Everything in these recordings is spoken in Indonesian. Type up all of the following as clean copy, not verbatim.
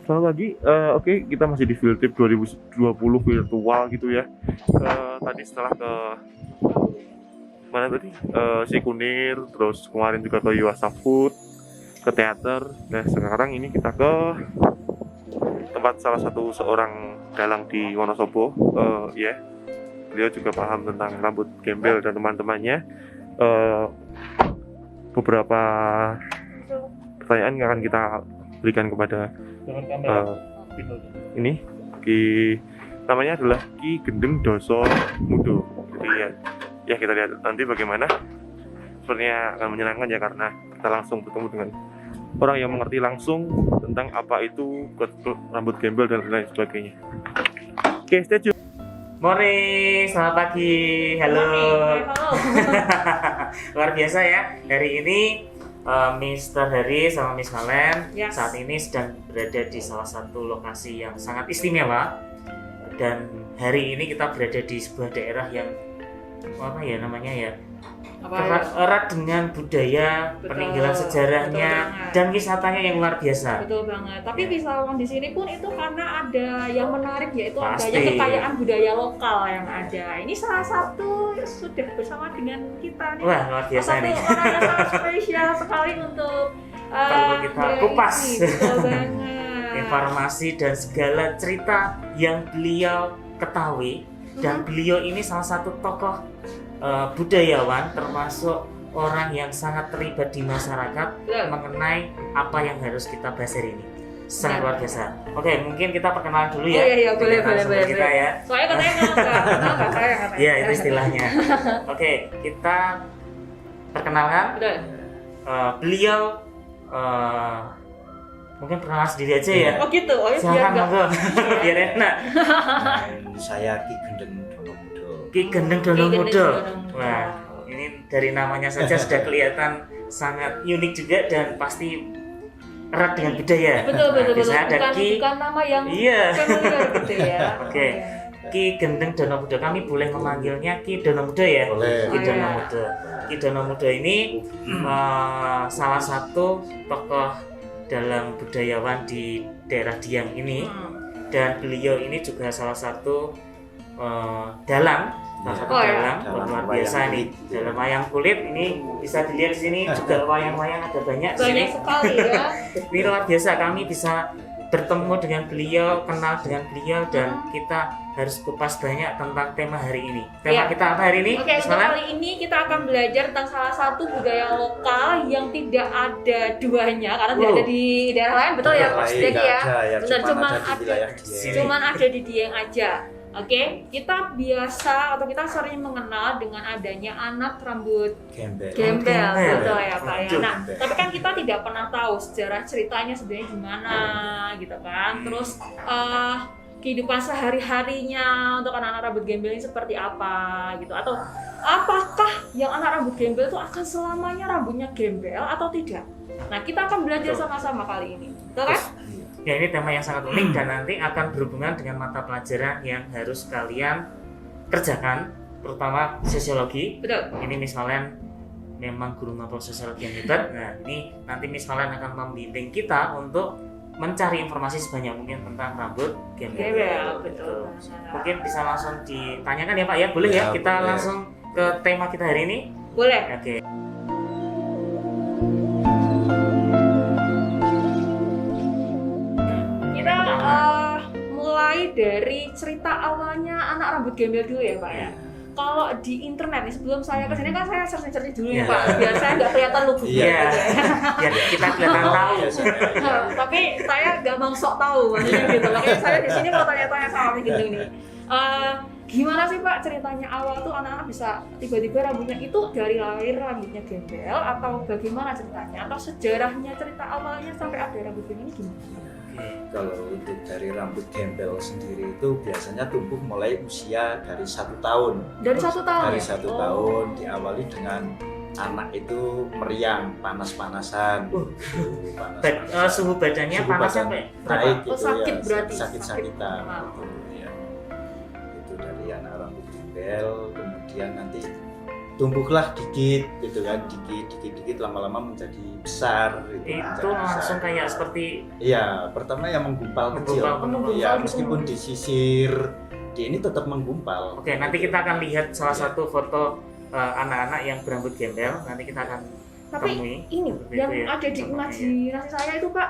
Selamat pagi. Oke, kita masih di Field Trip 2020 virtual gitu ya. Tadi setelah ke mana tadi? Sikunir, terus kemarin juga ke Yuasa Food, ke teater. Nah, sekarang ini kita ke tempat salah satu seorang dalang di Wonosobo. Ya, beliau juga paham tentang rambut gembel dan teman-temannya. Beberapa pertanyaan yang akan kita berikan kepada ini namanya adalah Ki Gendeng Doso Mudo. Jadi ya kita lihat nanti bagaimana. Sepertinya akan menyenangkan ya, karena kita langsung bertemu dengan orang yang mengerti langsung tentang apa itu rambut gembel dan lain sebagainya. Oke, stay tune. Morning, selamat pagi, halo. Luar biasa ya, hari ini Mr. Harry sama Miss Malen saat ini sedang berada di salah satu lokasi yang sangat istimewa. Dan hari ini kita berada di sebuah daerah yang apa ya namanya ya, erat dengan budaya, peninggalan sejarahnya dan wisatanya yang luar biasa. Betul banget. Tapi wisatawan di sini pun itu karena ada yang menarik, yaitu Pasti. adanya kekayaan budaya lokal yang ada. Ini salah satu sudah bersama dengan kita nih. Wah, luar biasa satu nih. orang yang sangat spesial sekali untuk Perlu kita kupas. Betul banget. Informasi dan segala cerita yang beliau ketahui. Dan beliau ini salah satu tokoh budayawan, termasuk orang yang sangat terlibat di masyarakat mengenai apa yang harus kita bahas hari ini. Sangat luar biasa. Oke, mungkin kita perkenalan dulu ya. Iya, boleh. Kita ya. Soalnya katanya kalau nggak saya katanya. Iya, itu istilahnya. Oke, kita perkenalkan. Betul. Beliau mungkin perkenalan sendiri aja ya. Oh gitu. Oh iya, Silakan biar monggo. Biar enak. Saya Ki Gendeng Dono Mudo. Ki Gendeng Dono Ki Gendeng Mudo. Dono Mudo. Wah, ini dari namanya saja sudah kelihatan sangat unik juga dan pasti erat dengan budaya. Betul. Biasanya ada Bukan nama yang Iya. familiar gitu ya. Oke. Ki Gendeng Dono Mudo, kami boleh memanggilnya Ki Dono Mudo ya? Boleh. Ki Dono Mudo. Ki Dono Mudo ini salah satu tokoh dalam budayawan di daerah Dieng ini, dan beliau ini juga salah satu dalang, dalang luar biasa nih, dalam wayang kulit. Ini bisa dilihat di sini juga wayang-wayang ada banyak di sini. Banyak sekali ya. Ini luar biasa, kami bisa bertemu dengan beliau, kenal dengan beliau, dan kita harus kupas banyak tentang tema hari ini. Tema kita apa hari ini? Oke, untuk kali ini kita akan belajar tentang salah satu budaya lokal yang tidak ada duanya, karena tidak ada di daerah lain, betul ya Mas Deki ya? Benar, cuman ada di Dieng aja. Oke, kita biasa atau kita sering mengenal dengan adanya anak rambut gembel, betul ya Pak ya. Nah, tapi kan kita tidak pernah tahu sejarah ceritanya sebenarnya gimana gitu kan. Terus kehidupan sehari-harinya untuk anak-anak rambut gembel ini seperti apa gitu, atau apakah yang anak rambut gembel itu akan selamanya rambutnya gembel atau tidak. Nah, kita akan belajar sama-sama kali ini, betul kan? Ya, ini tema yang sangat unik dan nanti akan berhubungan dengan mata pelajaran yang harus kalian kerjakan, terutama sosiologi. Betul. Ini Miss Malen memang guru mapel sosiologi yang hebat. Nah, ini nanti Miss Malen akan membimbing kita untuk mencari informasi sebanyak mungkin tentang rambut gembel. Betul. Mungkin bisa langsung ditanyakan ya Pak ya, boleh ya? Kita boleh. langsung ke tema kita hari ini. Boleh. Oke. Kita mulai dari cerita awalnya anak rambut gembel dulu ya Pak ya. Kalau di internet nih, sebelum saya kesini kan saya searching dulu ya Pak, biar saya nggak kelihatan lugu. Iya. Biar kita kelihatan tahu. Tapi saya nggak mau sok tahu maksudnya gitu. Makanya saya di sini mau tanya-tanya sama Pak Gendeng nih. Gimana sih Pak ceritanya awal tuh anak-anak bisa tiba-tiba rambutnya itu dari lahir rambutnya gembel, atau bagaimana ceritanya, atau sejarahnya cerita awalnya sampai ada rambut gembel ini gimana? Kalau untuk dari rambut gembel sendiri itu biasanya tumbuh mulai usia dari 1 tahun. Dari 1 tahun. Dari ya? 1 tahun diawali dengan anak itu meriang, panas-panasan. Suhu badannya Suhu panas badan sampai naik berapa? gitu sakit ya, berarti. sakit-sakitan Sakit. gitu ya. Itu dari anak rambut gembel, kemudian nanti tumbuhlah dikit gitu kan, dikit lama-lama menjadi besar gitu, Itu langsung kayak seperti iya, pertama yang menggumpal kecil. Ya, meskipun disisir ini tetap menggumpal. Oke, nanti kita akan lihat salah satu foto anak-anak yang berambut gembel. Nanti kita akan Tapi temui. ini Seperti yang itu ya, ada di contohnya. imajinasi saya itu Pak,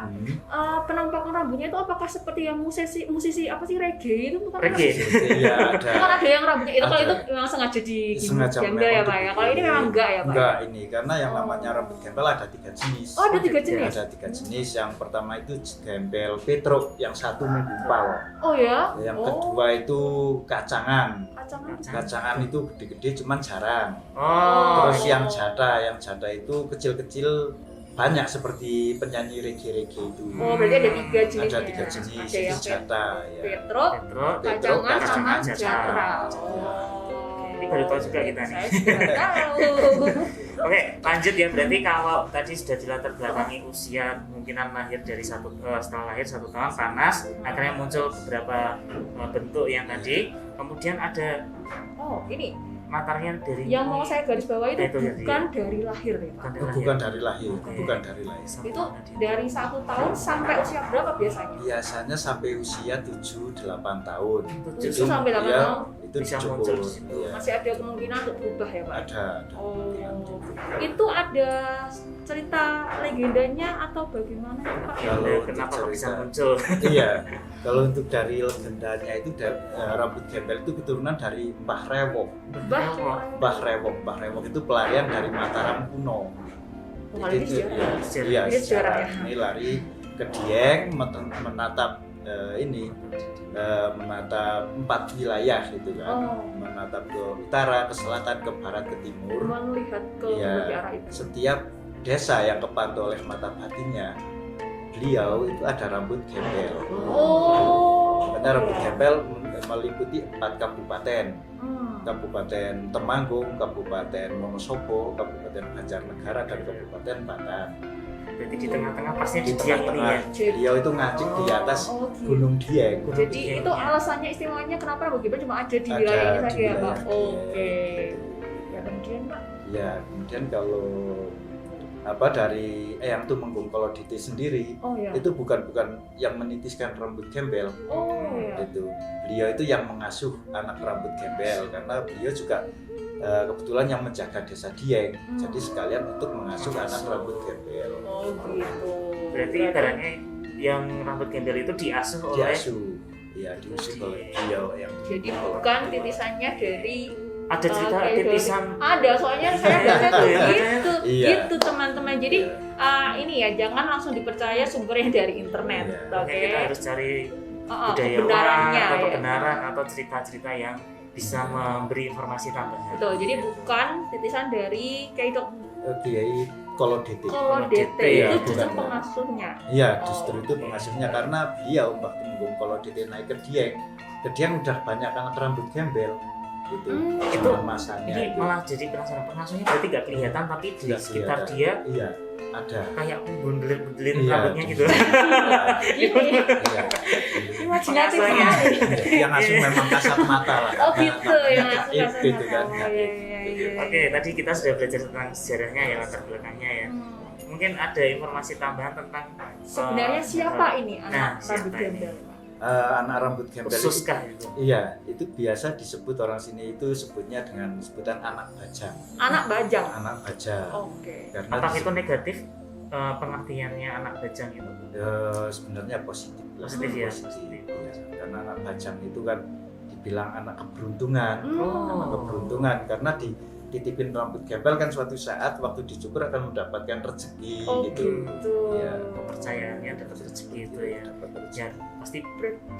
penampakan rambutnya itu apakah seperti yang musisi apa sih reggae itu bukan? Reggae. Iya, ada. Kan ada yang rambutnya itu kalau Ada. itu memang sengaja Sengaja gembel ya memang Pak ya. Kalau ini memang enggak ya Pak. Enggak, ini karena yang Oh. namanya rambut gembel ada 3 jenis. Oh, ada 3 jenis. Ada 3 jenis. Yang pertama itu gembel petruk, yang satu menggumpal. Oh ya. Yang Oh. kedua itu kacangan. Kacangan. Kacangan itu gede-gede cuman jarang. Oh, Terus yang jada itu kecil-kecil banyak seperti penyanyi reggae itu. Oh, berarti ada 3 jenisnya. Ada 3 jenis, Ada itu yang jada ya. petruk, Petruk, kacangan sama kacangan, jatra. Ini baru tahu juga kita nih. Saya sudah tahu. Oke, lanjut ya. Berarti kalau tadi sudah dilatar belakangi usia kemungkinan lahir dari setelah lahir 1 tahun panas, akhirnya muncul beberapa bentuk yang tadi. Kemudian ada Oh, ini matanya dari yang mau saya garis bawahi itu Itu ya, bukan dari lahir ya Pak. Bukan dari lahir, Oke. bukan dari lahir. Itu dari 1 tahun sampai usia berapa biasanya? Biasanya sampai usia 7-8 tahun. 7 sampai 8 dia- tahun. Itu Bisa cukup. muncul di situ. Iya. Masih ada kemungkinan untuk berubah ya Pak? Ada Oh, kemungkinan juga. itu ada cerita legendanya atau bagaimana Pak? Kalau untuk kenapa kok bisa cerita- muncul? Iya, kalau untuk dari legendanya itu rambut gembel itu keturunan dari Mbah Rewok. Mbah Rewok itu pelarian dari Mataram kuno. Oh, kalau ini Itu- sejarah. iya, Ini sejarah ya. Ini lari ke Dieng menatap menatap 4 wilayah gitu kan. Oh. Menatap ke utara, ke selatan, ke barat, ke timur. Melihat ke Iya. berbagai arah itu. Setiap desa yang kepantau oleh mata batinnya, beliau itu ada rambut gembel. Oh. Karena rambut gembel meliputi 4 kabupaten. Hmm. Kabupaten Temanggung, Kabupaten Wonosobo, Kabupaten Banjarnegara, dan Kabupaten Batang. Berarti di tengah-tengah pasnya Di di Dieng ini ya. tengah-tengah beliau itu ngacik di atas Oh, gitu. Gunung Dieng. Jadi itu alasannya istimewanya kenapa rambut gembel cuma ada di Ada wilayah ini di saja ya Pak? wilayah Oke. Ya kemudian Pak. Ya, kemudian kalau dari Eyang Tumenggung kalau Dite sendiri Oh ya. itu bukan yang menitiskan rambut gembel. Oh ya. Itu beliau itu yang mengasuh anak rambut gembel karena beliau juga kebetulan yang menjaga desa Dieng, jadi sekalian untuk mengasuh anak rambut gembel. Oh gitu. Berarti ibaratnya yang rambut gembel itu diasuh oleh Diasuh, ya diasuh oleh beliau yang. Jadi bukan titisannya dari ada cerita Oke, titisan. ada, soalnya saya baca tuh gitu, Iya. gitu teman-teman. Jadi ini ya jangan langsung dipercaya sumbernya dari internet, Iya. oke? Makanya kita harus cari Kebenarannya budayawan atau ya. kebenaran atau cerita-cerita yang bisa memberi informasi tambahan. Betul. Jadi bukan titisan dari Kiai Kiai Kolodete. Kolodete Iya, itu justru bukan. pengasuhnya. Iya, justru itu pengasuhnya karena beliau Mbah Tumenggung Kolodete naik ke Dieng udah banyak anak rambut gembel gitu. Itu masanya Ini itu. malah jadi penasaran, pengasuhnya berarti nggak kelihatan tapi di Nggak sekitar kelihatan. dia Iya, ada. kayak bundelit-bundelit Iya, rambutnya gitu. Ini Iya. imajinatif Pengasuhnya. sekali. Yang asuh memang kasat mata lah. Oh gitu ya. Gaib gitu kan. Oh, iya, iya, iya. Oke, tadi kita sudah belajar tentang sejarahnya ya, latar belakangnya ya. Mungkin ada informasi tambahan tentang Sebenarnya siapa ini Nah, anak siapa rambut ini? gembel? Anak rambut gembel itu, khususkah itu? iya, itu biasa disebut orang sini itu sebutnya dengan sebutan anak bajang. Anak bajang. Anak bajang. Oke. Karena Apakah itu negatif pengertiannya anak bajang itu? sebenarnya positif lah. Positif ya? Positif, ya. Karena anak bajang itu kan dibilang anak keberuntungan. Hmm. Anak keberuntungan karena dititipin rambut gembel kan suatu saat waktu dicukur akan mendapatkan rezeki Oh gitu. gitu. Iya. Kepercayaannya dapat rezeki itu ya. Dapat rezeki. Ya pasti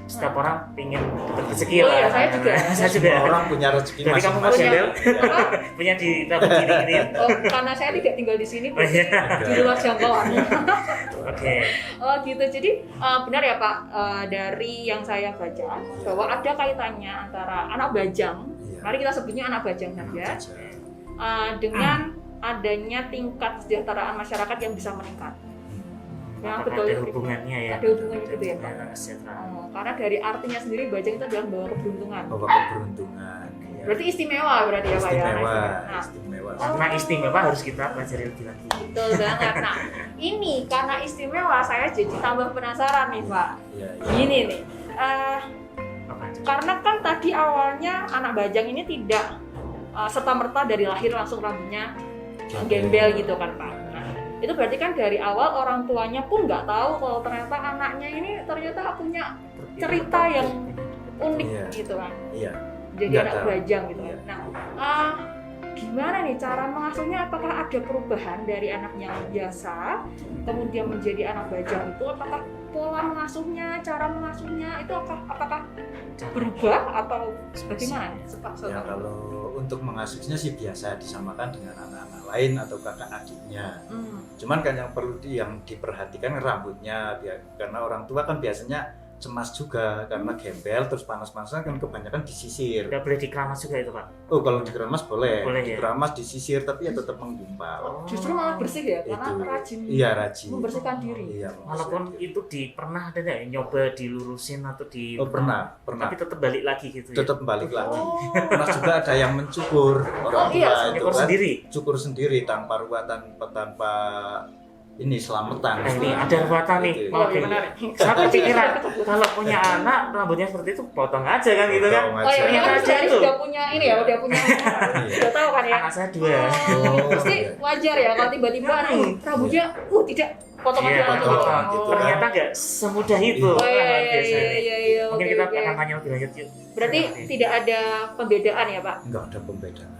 setiap orang ingin dapat rezeki Oh lah. iya, saya juga. Saya juga. Semua orang punya rezeki Jadi kamu masing-masing. Mas Gembel? Iya. Punya di rambut gini. Oh, karena saya tidak tinggal di sini, Oh iya. di luar jangkauan. Oke. Oh gitu. Jadi benar ya Pak, dari yang saya baca bahwa ada kaitannya antara anak bajang, Iya. mari kita sebutnya anak bajang saja, Bajang. dengan adanya tingkat kesejahteraan masyarakat yang bisa meningkat. Ya, Apakah betul. ada hubungannya ya? Ada hubungannya gitu ya, Pak? Dengan kesejahteraan. Karena dari artinya sendiri bajang itu adalah membawa keberuntungan. Bawa keberuntungan. Oke. Berarti istimewa berarti ya Pak ya. Istimewa. Karena istimewa harus kita pelajari lebih lagi. Betul banget. Nah, ini karena istimewa saya jadi tambah penasaran nih Pak. Iya. Gini nih. Karena kan tadi awalnya anak bajang ini tidak serta-merta dari lahir langsung rambutnya gembel gitu kan Pak. Nah, itu berarti kan dari awal orang tuanya pun nggak tahu kalau ternyata anaknya ini ternyata punya cerita yang unik gitu kan. Iya. Jadi Nggak anak tahu. bajang gitu kan. Iya. Nah, gimana nih cara mengasuhnya? Apakah ada perubahan dari anak yang biasa kemudian menjadi anak bajang itu? Apakah pola mengasuhnya, cara mengasuhnya itu apakah berubah atau bagaimana? Ya kalau untuk mengasuhnya sih biasa disamakan dengan anak-anak lain atau kakak adiknya. Cuman kan yang perlu yang diperhatikan rambutnya, karena orang tua kan biasanya cemas juga karena gembel terus panas-panasan kan kebanyakan disisir. Nggak boleh dikeramas juga itu Pak? Oh kalau dikeramas boleh ya? dikeramas disisir tapi ya tetap menggumpal. Justru malah bersih ya karena Itu. rajin. Iya rajin. Membersihkan diri. Iya. Walaupun itu pernah ada nggak nyoba dilurusin atau di? Oh pernah. Tapi tetap balik lagi gitu. Tetap balik lagi. Oh. Pernah juga ada yang mencukur orang tua itu Cukur kan. sendiri. Cukur sendiri tanpa ruatan tanpa ini selamatan. Ini ada ruatan nih. Gitu. Oke. Satu pikiran kalau punya anak rambutnya seperti itu potong aja kan gitu kan? Potong Oh iya, aja. kan Aja dari itu. sudah punya ini ya, udah punya, sudah tahu kan ya. Anak saya 2. Pasti wajar ya kalau tiba-tiba rambutnya, tidak potong aja Iya, langsung. potong gitu kan. Ternyata nggak semudah itu. Oh iya, Orang iya, biasa. iya, Mungkin oke, kita oke. akan tanya lebih lanjut yuk. Berarti tidak ada pembedaan ya Pak? Enggak ada pembedaan.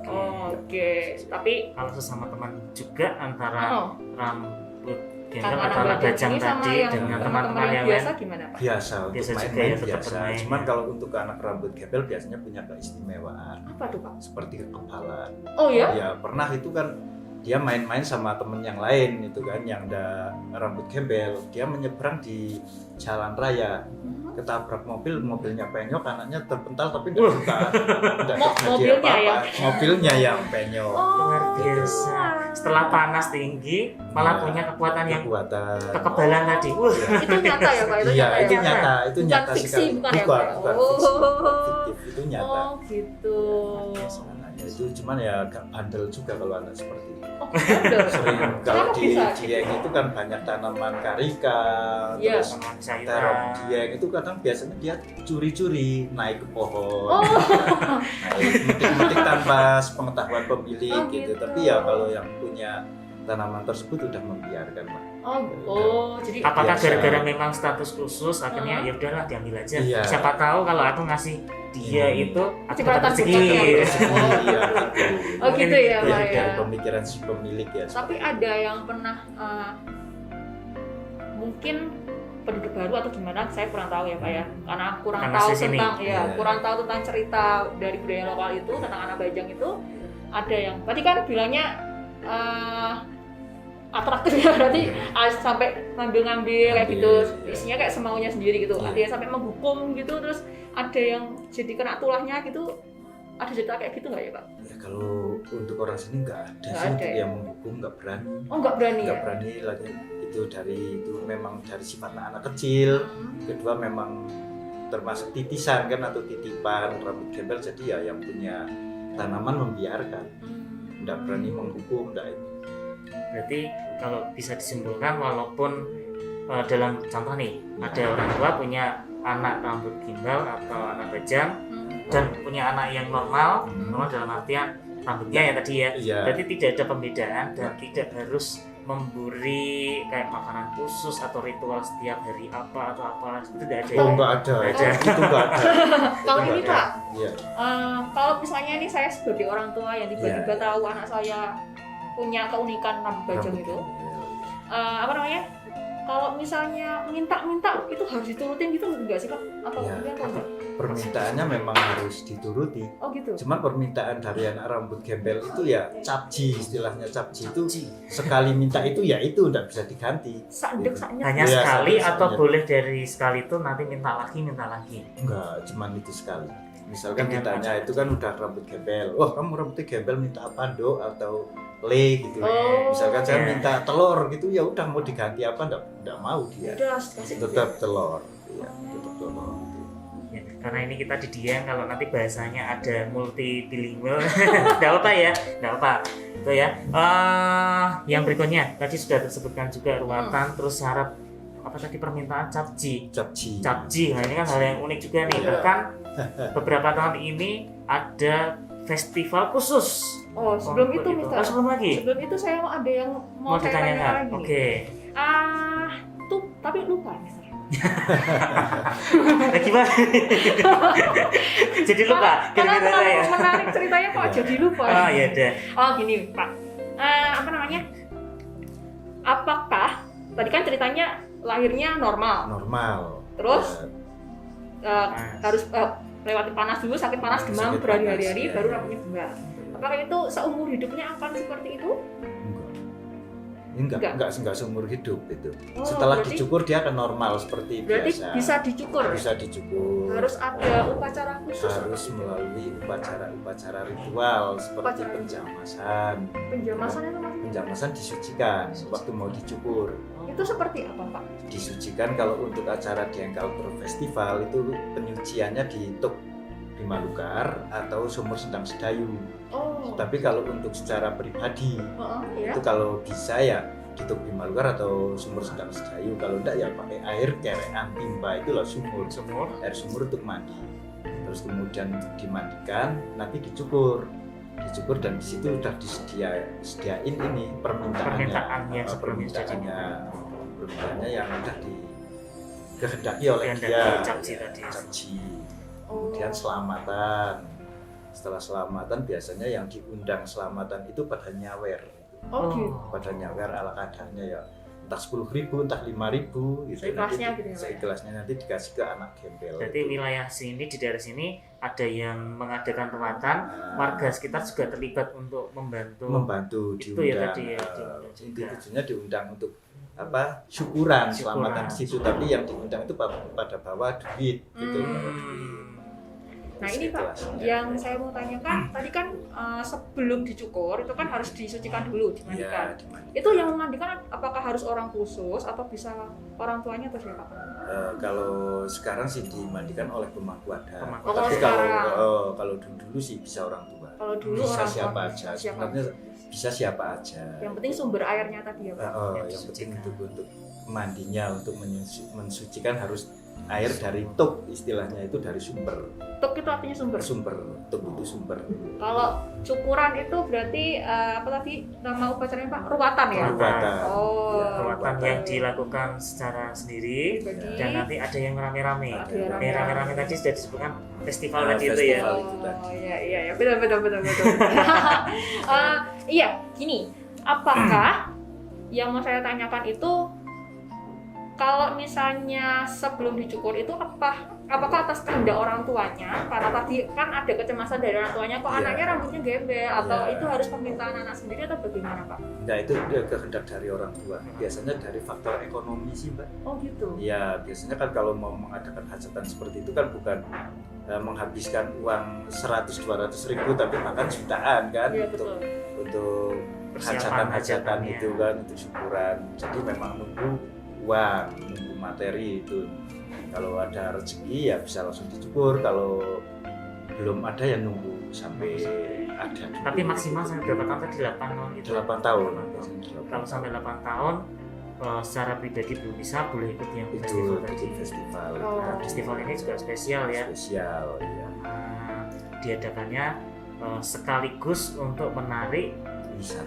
Oh, oke. Tapi Kalau sesama teman juga antara rambut gendong karena atau anak bajang ini sama tadi yang dengan teman-teman teman-teman yang biasa lain. gimana Pak? Biasa untuk Biasa juga main-main ya, tetap biasa. bermain. Cuman kalau untuk anak rambut gembel biasanya punya keistimewaan Apa tuh Pak? seperti kekebalan. Oh ya? Ya pernah itu kan dia main-main sama temen yang lain itu kan yang ada rambut gembel, dia menyeberang di jalan raya, ketabrak mobilnya penyok, anaknya terpental tapi tidak suka, tidak terjadi Mobilnya apa-apa. Mobilnya yang penyok. Luar biasa. Setelah panas tinggi malah Iya. punya kekuatan yang Kekuatan. kekebalan tadi. Wah. Itu nyata ya Pak? Itu Iya, nyata itu ya? nyata, itu Bukan nyata fiksi, sekali. bukan ya, Bukan, Pak? bukan Oh. fiksi, bukan fiktif, itu nyata. Oh gitu. Anaknya itu cuman ya agak bandel juga kalau anak seperti itu. Oh bener. Sering kalau Kenapa di bisa? Dieng itu kan banyak tanaman karika, Iya. terus Sama terong sayuran. Dieng itu kadang biasanya dia curi-curi naik ke pohon, Oh. metik-metik tanpa pengetahuan pemilik Oh, gitu. gitu. Tapi ya kalau yang punya tanaman tersebut udah membiarkan Pak. Jadi Apakah Biasa. gara-gara memang status khusus akhirnya ya udahlah diambil aja. Iya. Siapa tahu kalau aku ngasih dia itu aku Cipratan dapat rezeki. berkatnya. Iya, Oh. iya, Oh gitu ya gitu. Pak Dari ya. pemikiran si pemilik ya. Tapi ada yang pernah mungkin penduduk baru atau gimana saya kurang tahu ya Pak ya, karena kurang Karena tahu di sini. tentang Iya. kurang tahu tentang cerita dari budaya lokal itu tentang anak bajang itu. Ada yang tadi kan bilangnya atraktif ya, berarti sampai ngambil kayak gitu, Iya. isinya kayak semaunya sendiri gitu. Iya. Ada yang sampai menghukum gitu, terus ada yang jadi kena tulahnya gitu. Ada cerita kayak gitu nggak ya Pak? Ya, kalau untuk orang sini nggak ada Nggak sih ada untuk ya? yang menghukum, nggak berani. Oh nggak berani Nggak ya? berani lagi itu memang dari sifat anak kecil. Kedua memang termasuk titisan kan atau titipan rambut gembel, jadi ya yang punya tanaman membiarkan, nggak berani menghukum, nggak ini. Berarti kalau bisa disimpulkan walaupun dalam contoh nih ada orang tua punya anak rambut gimbal atau anak bajang dan punya anak yang normal dalam artian rambutnya ya tadi ya. Iya. Berarti tidak ada pembedaan dan tidak harus memberi kayak makanan khusus atau ritual setiap hari apa atau apa, itu tidak ada. Oh nggak ada, Nggak ada. itu nggak ada. Kalau Itu ini nggak Pak, ada. Iya. kalau misalnya ini saya sebagai orang tua yang tiba-tiba Iya. tahu anak saya punya keunikan rambut bajang Rambut itu, gembel. apa namanya? Kalau misalnya minta itu harus diturutin gitu enggak sih Pak? Atau Iya. enggak atau enggak? Permintaannya memang harus dituruti. Oh gitu. Cuman permintaan dari anak rambut gembel itu ya capji, istilahnya capji itu sekali minta itu ya itu udah bisa diganti. Sandek saknya. Hanya Iya, sekali satu atau saja. boleh dari sekali itu nanti minta lagi. Enggak, cuman itu sekali. Misalkan Dengan ditanya itu kan udah rambut gembel. Wah, kamu rambutnya gembel minta apa, Dok? Atau le gitu. Oh. Misalkan saya Iya. minta telur gitu, ya udah mau diganti apa enggak mau dia. Udah kasih. Tetap telur. Iya, tetap telur. Ya, karena ini kita di Dieng, kalau nanti bahasanya ada multi bilingual nggak apa ya, nggak apa itu ya. Yang berikutnya tadi sudah disebutkan juga ruatan, terus syarat apa tadi, permintaan capji. Nah ini kan hal yang unik juga nih, bahkan beberapa tahun ini ada festival khusus. Sebelum itu Mister. Sebelum itu saya ada yang mau saya ditanyakan. tanya lagi. Oke. Tuh tapi lupa Mister. Gimana? Jadi lupa kira-kira saya. Menarik ceritanya kok jadi lupa. Ya udah. Gini Pak. Apa namanya? Apakah tadi kan ceritanya lahirnya normal. Terus harus lewati panas dulu, sakit panas, demam berhari-hari baru rambutnya bunga. Apakah itu seumur hidupnya akan seperti itu? Enggak seumur hidup itu. Setelah dicukur dia akan normal seperti berarti biasa. Bisa dicukur. Harus ada upacara khusus. Harus melalui upacara ritual seperti penjamasan. Penjamasan itu maksudnya? Penjamasan disucikan waktu mau dicukur. Itu seperti apa Pak? Disucikan kalau untuk acara Dieng Culture Festival itu penyuciannya di Tuk Bimalukar atau Sumur Sendang Sedayu. Tapi kalau untuk secara pribadi itu kalau bisa ya di Tuk Bimalukar atau Sumur Sendang Sedayu. Kalau enggak ya pakai air kerean timba, itu loh sumur. Air sumur untuk mandi. Terus kemudian dimandikan, nanti dicukur dan di situ udah disediain ini permintaannya yang udah dikehendaki oleh dia. Capji. Kemudian selamatan. Setelah selamatan biasanya yang diundang selamatan itu pada nyawer. Pada nyawer ala kadarnya ya. Entah 10.000, entah 5.000 gitu. Seikhlasnya nanti dikasih ke anak gembel. Jadi wilayah sini, di daerah sini ada yang mengadakan ruatan, warga sekitar juga terlibat untuk membantu itu diundang. Inti tujuannya diundang untuk syukuran selamatan di situ, tapi yang diundang itu pada bawa duit gitu. Nah ini Pak, yang saya mau tanyakan tadi kan sebelum dicukur itu kan harus disucikan dulu, dimandikan. Itu yang memandikan apakah harus orang khusus atau bisa orang tuanya atau siapa? Kalau sekarang sih dimandikan oleh pemangku adat. Tapi kalau dulu sih bisa orang tua. Kalau dulu bisa orang siapa aja. Sebenarnya bisa siapa aja. Yang penting sumber airnya tadi ya Pak. Yang penting untuk mandinya, untuk mensucikan harus air dari tuk, istilahnya itu dari sumber. Tuk itu artinya sumber. Tuk itu sumber. Kalau cukuran itu berarti apa tadi nama upacaranya Pak? Ruatan ya? Ruatan yang dilakukan secara sendiri dan nanti ada yang rame-rame. Rame-rame tadi sudah disebutkan festival tadi itu ya. Iya, betul. Iya, gini. Apakah yang mau saya tanyakan itu kalau misalnya sebelum dicukur itu apakah atas kehendak orang tuanya, karena tadi kan ada kecemasan dari orang tuanya kok anaknya rambutnya gembel, atau itu harus permintaan anak sendiri atau bagaimana Pak? Nah itu dia kehendak dari orang tua, biasanya dari faktor ekonomi sih Mbak. Gitu? Ya biasanya kan kalau mau mengadakan hajatan seperti itu kan bukan menghabiskan uang 100-200 ribu, tapi bahkan jutaan kan untuk hajatan itu kan, untuk syukuran. Jadi memang nunggu uang, nunggu materi itu. Kalau ada rezeki ya bisa langsung dicukur, kalau belum ada ya nunggu sampai ada. Tapi maksimal sampai berapa tahun tadi? 8 tahun gitu? 8 tahun. Kalau sampai 8 tahun secara pribadi belum bisa, boleh ikut yang festival tadi. Festival ini juga spesial ya. Spesial, iya. Diadakannya sekaligus untuk menarik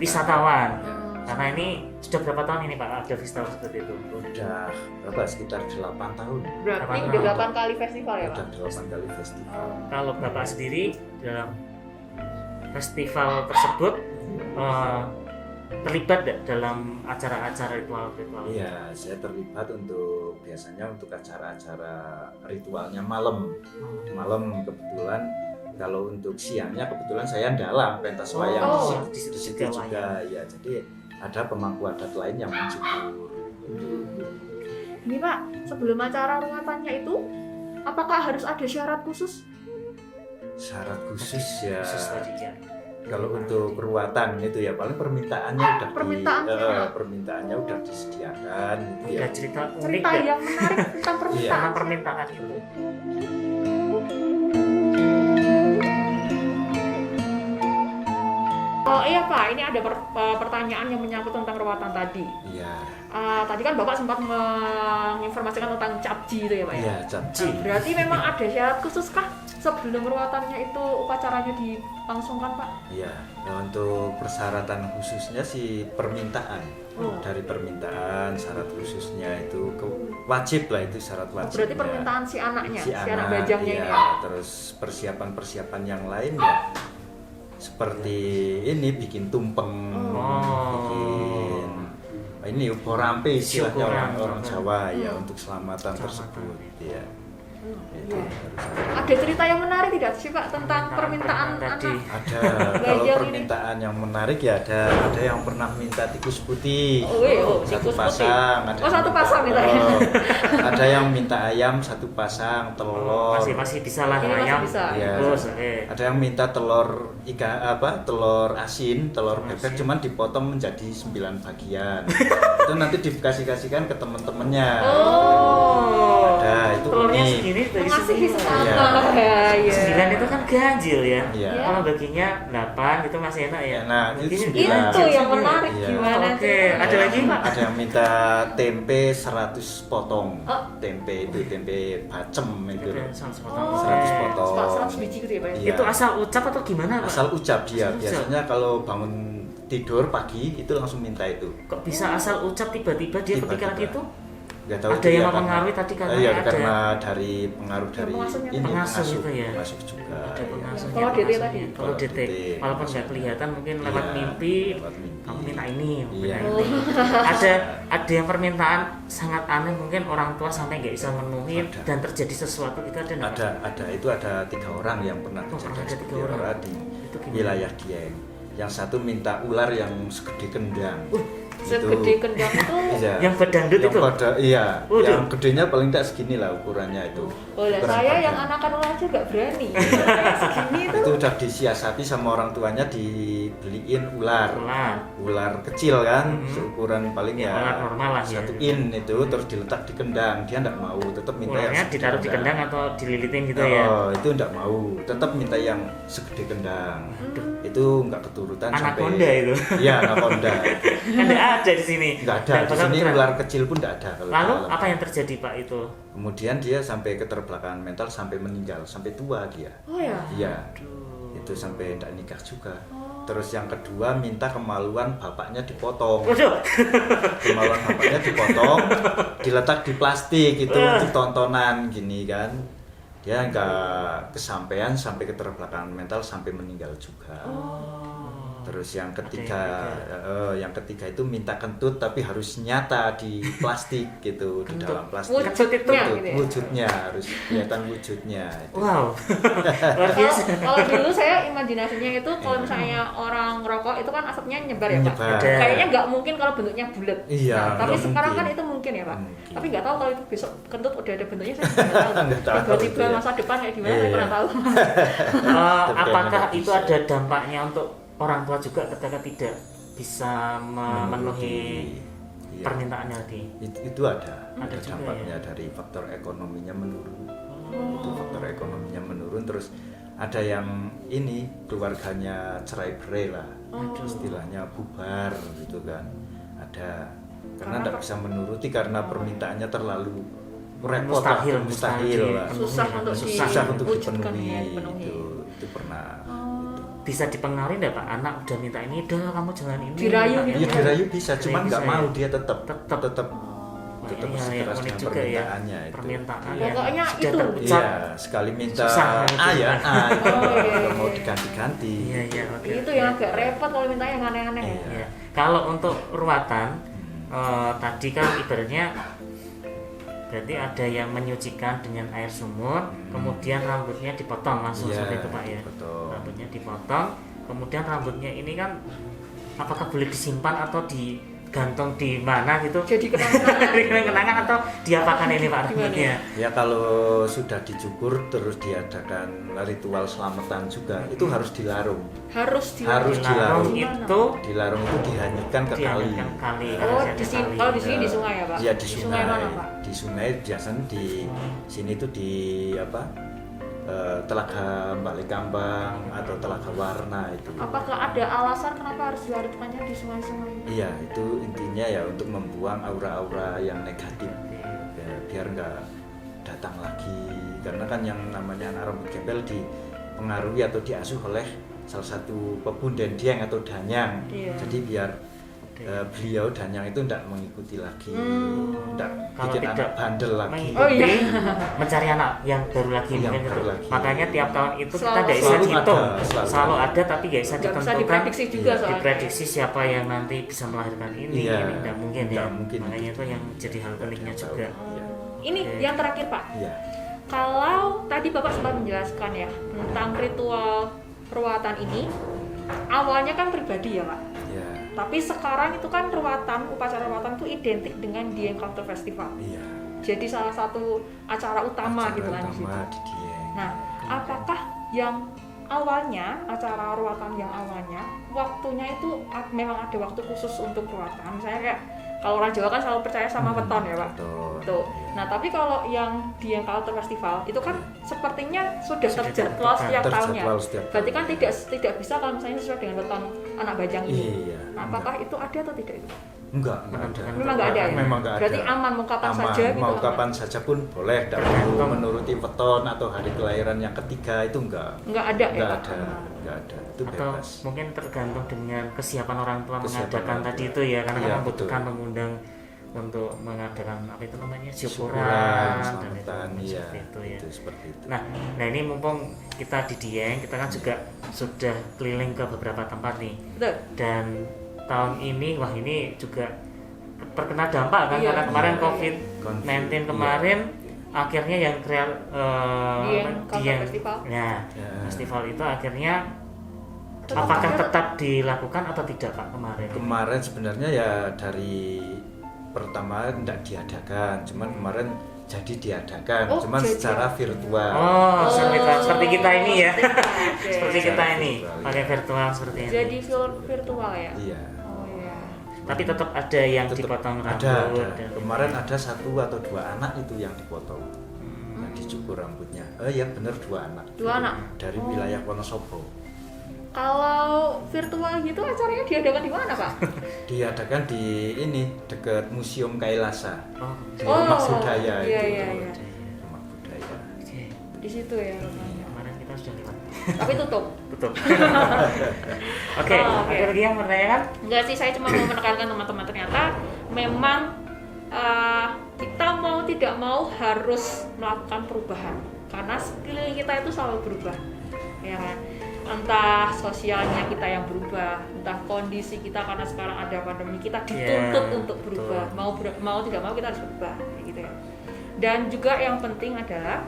wisatawan. Karena ini sudah berapa tahun ini Pak ada festival seperti itu? Udah berapa? Sekitar 8 tahun. Berarti udah 8 kali festival ya Pak? Udah 8 kali festival. Kalau Bapak sendiri dalam festival tersebut terlibat nggak dalam acara-acara ritual-ritual? Iya, saya terlibat biasanya untuk acara-acara ritualnya malam. Malam kebetulan. Kalau untuk siangnya kebetulan saya dalam pentas wayang di situ juga ya. Jadi ada pemangku adat lain yang mencukur. Ini Pak, sebelum acara ruatannya itu apakah harus ada syarat khusus? Syarat khusus ya. Tadi ya. Kalau untuk peruatan itu ya paling permintaannya udah disediakan gitu ya. Cerita yang menarik tentang permintaan itu. Oh iya Pak, ini ada pertanyaan yang menyangkut tentang ruatan tadi. Iya. Tadi kan Bapak sempat menginformasikan tentang capji itu ya Pak ya? Iya, capji. Berarti memang ada syarat khusus kah sebelum ruatannya itu upacaranya dilangsungkan Pak? Iya, ya, untuk persyaratan khususnya sih permintaan. Dari permintaan syarat khususnya itu wajib lah, itu syarat wajib. Berarti permintaan si anaknya, si anak anak, bajangnya iya. ini ya? Terus persiapan-persiapan yang lain ya seperti ini bikin tumpeng, bikin ini uporampe istilahnya orang Jawa ya untuk selamatan tersebut ya. Itu harus Ada cerita yang menarik tidak sih Pak tentang permintaan tadi. anak? ada. Kalau Bajang permintaan yang menarik ya ada yang pernah minta tikus putih tikus satu putih. pasang, Satu pasang mintanya. ada yang minta ayam satu pasang, telur Masih bisa lah Ini masih ayam. bisa. Iya. Terus, ada yang minta telur telur asin, telur bebek cuman dipotong menjadi 9 bagian. Itu nanti dikasihkan ke teman-temannya. Ada itu telurnya unik. segini dari Mengasihi sini. sesama. Iya. 9 itu kan ganjil ya. Iya. Kalau baginya 8 itu masih enak ya. Nah, itu Baginya 9. Itu yang menarik Iya. gimana Oke, ceritanya? ada lagi Pak? Ada yang minta tempe 100 potong. Oh. Tempe itu tempe bacem itu. Oke, loh. 100 Oh, potong. 100 potong. 100 biji gitu ya Pak? Iya. Itu asal ucap atau gimana Pak? Asal ucap dia. Asal ucap. Biasanya kalau bangun tidur pagi itu langsung minta itu. Kok bisa asal ucap tiba-tiba dia Tiba-tiba. kepikiran gitu? Nggak tahu Ada dia yang karena- mempengaruhi tadi katanya Iya, ada. karena dari pengaruh dari pengasuhnya. ini Pengasuh itu ya? pengasuh juga. Ada iya. pengasuhnya. Kalau DT tadi? Kalau Kalau DT, DT, walaupun nggak kelihatan mungkin lewat Iya, mimpi, lewat mimpi. kamu minta ini, Iya. minta ini. Ada yang permintaan sangat aneh mungkin orang tua sampai nggak bisa memenuhi Ada. dan terjadi sesuatu itu ada nggak? Ada itu ada 3 orang yang pernah Oh, kejadian ada 3 seperti orang. di Itu gimana? wilayah Dieng. Yang satu minta ular yang segede kendang. Segede kendang itu. Iya. Yang berdangdut Yang itu? iya. Waduh. Yang gedenya paling tidak segini lah ukurannya itu. Oh lah, Ukuran saya badan. yang anakan ular aja nggak berani. Saya segini itu. Itu udah disiasati sama orang tuanya dibeliin ular. Ular kecil kan, seukuran paling Ya, ya ular normal lah ya. 1 in itu terus diletak di kendang. Dia enggak mau, tetap minta yang Ularnya segede ditaruh di kendang atau dililitin gitu ya? Oh, itu enggak mau, tetap minta yang segede kendang. Itu enggak keturutan Anaconda itu. Iya, anaconda. Kan nggak ada di sini. Enggak ada. Nggak Di bakal sini keturunan. ular kecil pun enggak ada kalau Lalu di dalam. apa yang terjadi Pak itu? Kemudian dia sampai keterbelakangan mental sampai meninggal, sampai tua dia. Oh ya. Iya. Itu sampai enggak nikah juga. Terus yang kedua minta kemaluan bapaknya dipotong. Waduh. Kemaluan bapaknya dipotong, diletak di plastik itu untuk tontonan gini kan. Dia nggak kesampaian sampai keterbelakangan mental sampai meninggal juga. Terus yang ketiga itu minta kentut tapi harus nyata di plastik gitu, di dalam plastik. Wujudnya Kentut, gitu ya? wujudnya harus kelihatan wujudnya itu. Wow. Luar biasa. Kalau dulu saya imajinasinya itu kalau misalnya orang ngerokok itu kan asapnya nyebar ya Pak. Nyebar. Kayaknya nggak mungkin kalau bentuknya bulat. Iya, Nah, tapi nggak sekarang mungkin. kan itu mungkin ya Pak. Mungkin. Tapi nggak tahu kalau itu besok kentut udah ada bentuknya saya nggak tahu. Nggak tahu Tiba-tiba itu ya. masa depan kayak gimana Iya. saya kurang tahu. Apakah nggak itu bisa. ada dampaknya untuk orang tua juga ketika tidak bisa memenuhi Iya. permintaannya tadi? Itu ada Ada juga dampaknya ya? dari faktor ekonominya menurun. Itu faktor ekonominya menurun, terus ada yang ini keluarganya cerai berai lah, istilahnya bubar gitu kan. Ada karena tidak bisa menuruti karena permintaannya terlalu repot lah, Mustahil lah. Susah untuk susah untuk diwujudkan dipenuhi, ya, dipenuhi. itu pernah. Bisa dipengaruhi nggak Pak? Anak udah minta ini, udah kamu jangan ini. Dirayu minta gitu. ini. Iya dirayu bisa, cuman nggak bisa mau ya? dia tetap Iya, bersikeras unik dengan juga ya. permintaannya itu. Permintaan Iya. Pokoknya sudah itu. terucap. Iya, sekali minta Susah A gitu. ya A, itu Oh, iya, nggak mau iya. diganti-ganti. Iya, iya, oke. Itu yang agak repot kalau minta yang aneh-aneh ya. Iya. Kalau untuk ruatan tadi kan ibaratnya berarti ada yang menyucikan dengan air sumur, kemudian rambutnya dipotong langsung Iya, seperti itu Pak ya. betul. Rambutnya dipotong, kemudian rambutnya ini kan apakah boleh disimpan atau digantung di mana gitu? Jadi kenangan. Kenangan atau diapakan ini Pak Gimana rambutnya? Ya kalau sudah dicukur terus diadakan ritual selamatan juga, itu harus dilarung. Harus Harus Dilarung dilarung. itu Dilarung itu dihanyutkan ke kali. diangkat kali. Oh, harusnya di ke sini kali. kalau di sini di sungai ya, Pak? Iya di Di sungai. mana, Pak? Di sungai biasanya di sini tuh di apa? Telaga Balikambang atau Telaga Warna itu. Apakah ada alasan kenapa harus dilarutkannya di sungai-sungai ini? Iya, itu intinya ya untuk membuang aura-aura yang negatif ya, biar nggak datang lagi. Karena kan yang namanya anak rambut gembel dipengaruhi atau diasuh oleh salah satu pepunden Dieng atau Danyang. Iya. Jadi biar beliau Danyang itu tidak mengikuti lagi, tidak Kalau bikin tidak anak bandel lagi. mengikuti, Oh iya. mencari anak yang baru lagi Yang mungkin baru itu. lagi. Makanya tiap tahun itu kita Selalu- tidak bisa selalu dihitung, ada, selalu ada tapi nggak bisa Nggak bisa ditentukan, diprediksi juga Iya, soalnya. diprediksi siapa yang nanti bisa melahirkan ini Iya, tidak mungkin ya. nggak mungkin. Makanya itu yang jadi hal uniknya Nggak juga. tahu. Iya. Ini yang terakhir Pak. Iya. Kalau tadi Bapak sempat menjelaskan ya tentang ritual peruatan ini, awalnya kan pribadi ya Pak. Iya. Tapi sekarang itu kan upacara ruatan itu identik dengan Dieng Culture Festival. Iya. Jadi salah satu acara utama Acara gitu kan di situ. utama di Dieng. Nah, apakah yang awalnya acara ruatan yang awalnya waktunya itu memang ada waktu khusus untuk ruatan? Misalnya kayak kalau orang Jawa kan selalu percaya sama weton ya Pak. Betul. Tuh. Nah, tapi kalau yang Dieng Culture Festival itu kan sepertinya sudah terjadwal setiap tahunnya. Terjadwal setiap Berarti kan tahun. tidak bisa kalau misalnya sesuai dengan weton anak bajang ini. Iya. Nah, apakah itu ada atau tidak itu? Enggak ada. Memang nggak ada ya? Memang nggak ada. Berarti aman mau kapan Aman, saja gitu. mau kan? kapan saja pun boleh, tidak perlu menuruti weton atau hari kelahiran yang ketiga itu enggak. Nggak ada ya? Enggak Pak? ada, enggak ada. Itu Atau bebas. mungkin tergantung dengan kesiapan orang tua Kesiapan mengadakan orang tadi tua. itu ya, karena Iya, kan membutuhkan betul. mengundang untuk mengadakan apa itu namanya Syukuran, syukuran dan itu, selamatan, iya. seperti itu ya. Itu seperti itu. Nah ini mumpung kita di Dieng, kita kan juga sudah keliling ke beberapa tempat nih. Betul. Dan tahun ini, wah ini juga terkena dampak kan, Iya. karena kemarin Iya. COVID-19 Iya. kemarin akhirnya yang Dieng Culture Festival. Nah, Ya. festival itu akhirnya Tetap apakah ada. tetap dilakukan atau tidak Pak kemarin? Kemarin sebenarnya ya dari pertama tidak diadakan, cuman kemarin jadi diadakan, Oh, cuman jadi. secara virtual. Oh, seperti kita ini ya. Oke. Seperti kita ini Virtual, pakai virtual seperti ini. Jadi virtual ya? Iya. Oh iya. Tapi tetap ada yang Tetap dipotong ada. rambut. dan- Kemarin ada 1 atau 2 anak itu yang dipotong, Hmm. yang dicukur rambutnya. Ya benar 2 anak. 2 anak? Dari Oh. wilayah Wonosobo. Kalau virtual gitu acaranya diadakan di mana Pak? Diadakan di ini dekat Museum Kailasa. Oh, Di Oh, Rumah Budaya iya, itu. iya, iya. Rumah Budaya. oke. Di situ ya rumahnya. Kemarin kita sudah lewat. Tapi tutup. Tutup. Oke, Oh, oke. ada lagi yang bertanyakan? Enggak sih, saya cuma mau menekankan teman-teman ternyata memang kita mau tidak mau harus melakukan perubahan karena sekeliling kita itu selalu berubah, ya kan? Entah sosialnya kita yang berubah, entah kondisi kita karena sekarang ada pandemi kita dituntut Iya, untuk berubah, betul. mau tidak mau kita harus berubah, kayak gitu ya. Dan juga yang penting adalah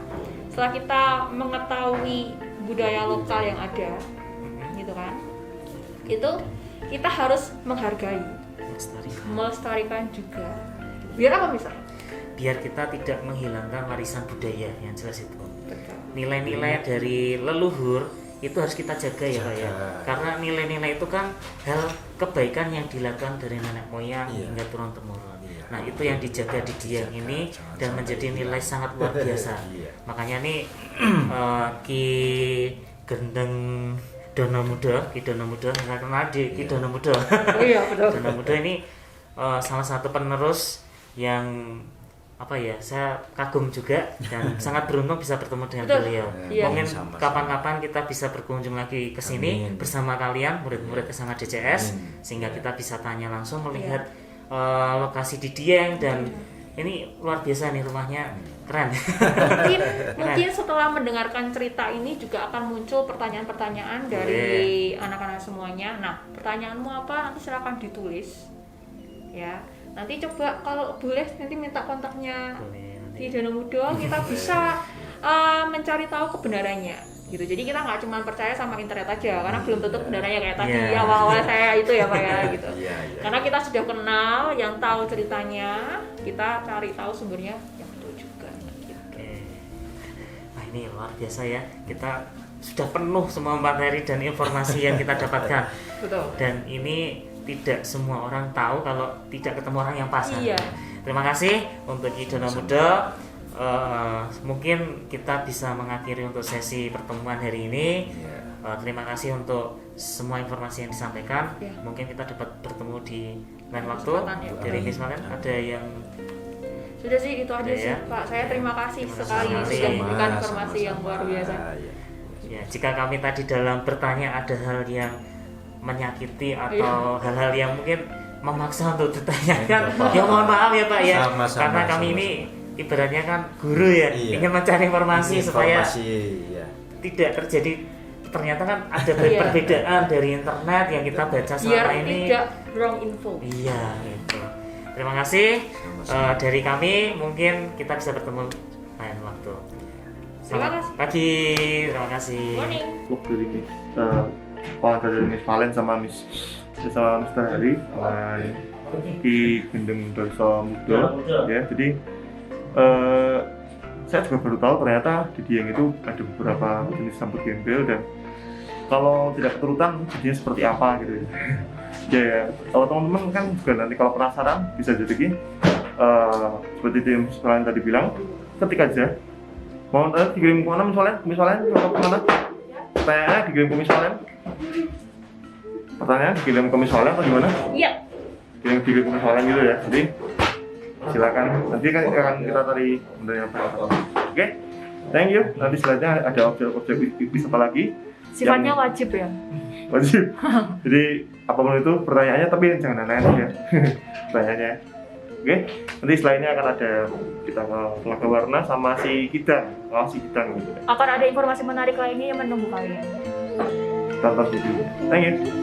setelah kita mengetahui budaya lokal yang ada, gitu kan, itu kita harus menghargai, melestarikan juga. Biar apa misalnya? Biar kita tidak menghilangkan warisan budaya yang jelas itu. Betul. Nilai-nilai dari leluhur itu harus kita jaga ya Pak ya. Jaga. Karena nilai-nilai itu kan hal kebaikan yang dilakukan dari nenek moyang Iya. hingga turun temurun. Iya. Nah itu yang dijaga di Dieng Dijaga, ini jangan dan sampai menjadi hilang. nilai sangat luar biasa. Iya. Makanya nih Ki Gendeng Dono Muda, Ki Dono Muda, saya kenal di Ki Iya. Dono Muda. Oh iya betul. Dono Muda ini salah satu penerus yang apa ya, saya kagum juga dan sangat beruntung bisa bertemu dengan Betul. beliau. Iya. Mungkin Sama-sama. kapan-kapan kita bisa berkunjung lagi ke sini Amin. bersama kalian murid-murid SMA DCS Amin. sehingga Iya. kita bisa tanya langsung Iya. melihat lokasi di Dieng dan ini luar biasa nih rumahnya, keren. Mungkin setelah mendengarkan cerita ini juga akan muncul pertanyaan-pertanyaan dari anak-anak semuanya. Nah, pertanyaanmu apa? Nanti silakan ditulis. Ya. Nanti coba kalau boleh nanti minta kontaknya Boleh, nanti. di Dono Muda, kita bisa mencari tahu kebenarannya gitu. Jadi kita nggak cuma percaya sama internet aja karena belum tentu kebenarannya kayak tadi Iya. awal-awal saya itu ya Pak ya gitu. Iya, iya. Karena kita sudah kenal, yang tahu ceritanya, kita cari tahu sumbernya yang betul juga. Gitu. Oke. Nah ini luar biasa ya, kita sudah penuh semua materi dan informasi yang kita dapatkan. Betul. Dan ini tidak semua orang tahu kalau tidak ketemu orang yang pas. Iya. Terima kasih untuk Ki Dono Muda. mungkin kita bisa mengakhiri untuk sesi pertemuan hari ini. Terima kasih untuk semua informasi yang disampaikan. Mungkin kita dapat bertemu di lain waktu. Dari Miss Malen ada yang sudah sih, itu aja sih Pak. Saya terima kasih sekali sudah memberikan informasi yang luar biasa. Ya, jika kami tadi dalam bertanya ada hal yang menyakiti atau hal-hal yang mungkin memaksa untuk ditanyakan, ya mohon maaf ya Pak ya. Karena kami ini ibaratnya kan guru ya, ingin mencari informasi supaya tidak terjadi, ternyata kan ada perbedaan dari internet yang kita baca selama ini. Tidak wrong info. Iya, itu. Terima kasih. Dari kami mungkin kita bisa bertemu lain waktu. Selamat pagi. Terima kasih. Morning. Dari dari Miss Valen sama Mr. Hari di Gendeng Desa Muda ya. Jadi saya juga baru tahu ternyata di Dieng itu ada beberapa jenis rambut gembel, dan kalau tidak keturutan jadinya seperti apa gitu ya. Ya, kalau teman-teman kan juga nanti kalau penasaran bisa jadi seperti yang kalian tadi bilang, ketik aja mau dikirim ke mana misalnya kemana, pertanyaannya dikirim ke misalnya atau gimana? Iya. Dikirim ke misalnya gitu ya. Jadi silakan, nanti kan akan kita cari benernya apa. Oke, thank you. Nanti selanjutnya ada objek wisata lagi. Sifatnya wajib ya. Wajib. Jadi apapun itu pertanyaannya, tapi jangan aneh-aneh ya. Pertanyaannya. Oke, nanti selanjutnya akan ada kita ke Telaga Warna sama si Gidang gitu. Akan ada informasi menarik lainnya yang menunggu kalian. Tonton video. Thank you.